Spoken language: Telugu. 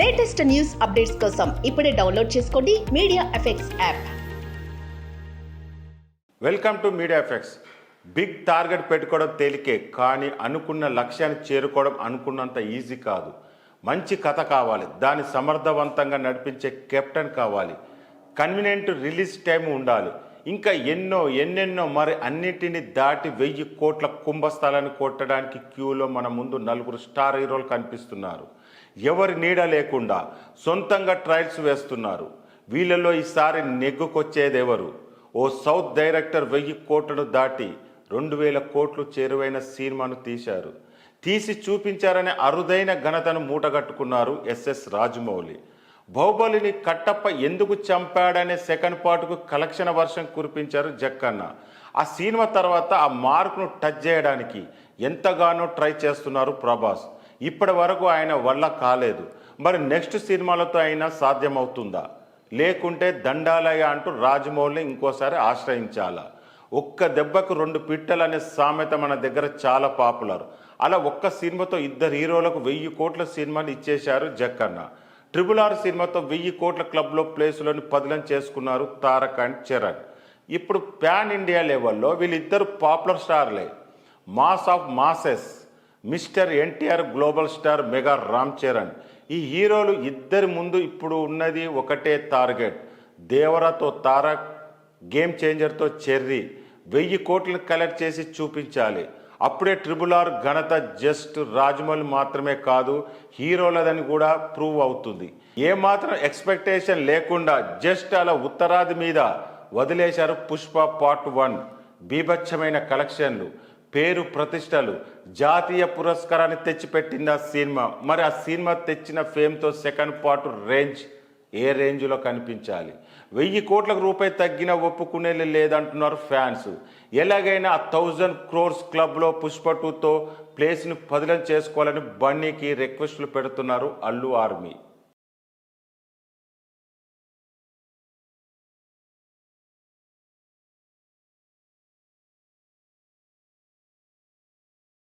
లేటెస్ట్ న్యూస్ అప్డేట్స్ కోసం ఇప్పుడే డౌన్లోడ్ చేసుకోండి Media Effects app. Welcome to Media Effects. Big target పెట్టుకోవడం తేలికే, కానీ అనుకున్న లక్ష్యాన్ని చేరుకోవడం అనుకున్నంత ఈజీ కాదు. మంచి కథ కావాలి, దాన్ని సమర్థవంతంగా నడిపించే కెప్టెన్ కావాలి, కన్వీనియంట్ రిలీజ్ టైం ఉండాలి, ఇంకా ఎన్నెన్నో మరి అన్నిటిని దాటి 1000 కోట్ల కుంభస్థలాన్ని కొట్టడానికి క్యూలో మన ముందు 4 స్టార్ హీరోలు కనిపిస్తున్నారు. ఎవరి నీడ లేకుండా సొంతంగా ట్రయల్స్ వేస్తున్నారు. వీళ్ళలో ఈసారి నెగ్గుకొచ్చేదెవరు? ఓ సౌత్ డైరెక్టర్ 1000 కోట్లను దాటి 2000 కోట్లు చేరువైన సినిమాను తీసి చూపించారనే అరుదైన ఘనతను మూటగట్టుకున్నారు ఎస్ఎస్ రాజమౌళి. బాహుబలిని కట్టప్ప ఎందుకు చంపాడనే సెకండ్ పార్ట్కు కలెక్షన్ వర్షం కురిపించారు జక్కన్న. ఆ సినిమా తర్వాత ఆ మార్కును టచ్ చేయడానికి ఎంతగానో ట్రై చేస్తున్నారు ప్రభాస్. ఇప్పటి వరకు ఆయన వల్ల కాలేదు. మరి నెక్స్ట్ సినిమాలతో అయినా సాధ్యమవుతుందా? లేకుంటే దండాలయ అంటూ రాజమౌళిని ఇంకోసారి ఆశ్రయించాలా? ఒక్క దెబ్బకు 2 పిట్టలు అనే సామెత మన దగ్గర చాలా పాపులర్. అలా ఒక్క సినిమాతో 2 హీరోలకు 1000 కోట్ల సినిమాని ఇచ్చేశారు జక్కన్న. RRR సినిమాతో 1000 కోట్ల క్లబ్లో ప్లేసులను పదిలం చేసుకున్నారు తారక్ అండ్ చరణ్. ఇప్పుడు ప్యాన్ ఇండియా లెవెల్లో వీళ్ళిద్దరు పాపులర్ స్టార్లే. Mass of masses, mister NTR, global star mega Ram Charan. ఈ హీరోలు ఇద్దరి ముందు ఇప్పుడు ఉన్నది ఒకటే టార్గెట్. దేవరాతో తారక్, గేమ్ చేంజర్తో చెర్రీ 1000 కోట్లను కలెక్ట్ చేసి చూపించాలి. అప్పుడే RRR ఘనత జస్ట్ రాజమౌళి మాత్రమే కాదు, హీరోలదని కూడా ప్రూవ్ అవుతుంది. ఏమాత్రం ఎక్స్పెక్టేషన్ లేకుండా జస్ట్ అలా ఉత్తరాది మీద వదిలేశారు పుష్ప పార్ట్ 1. బీభత్సమైన కలెక్షన్లు, పేరు ప్రతిష్టలు, జాతీయ పురస్కారాన్ని తెచ్చిపెట్టింది ఆ సినిమా. మరి ఆ సినిమా తెచ్చిన ఫేమ్తో సెకండ్ పార్ట్ రేంజ్ ఏ రేంజ్లో కనిపించాలి? 1000 కోట్ల రూపాయి తగ్గిన ఒప్పుకునే లేదంటున్నారు ఫ్యాన్స్. ఎలాగైనా 1000 crores క్లబ్లో పుష్ప 2తో ప్లేస్ని పదిలం చేసుకోవాలని బన్నీకి రిక్వెస్టులు పెడుతున్నారు అల్లు ఆర్మీ.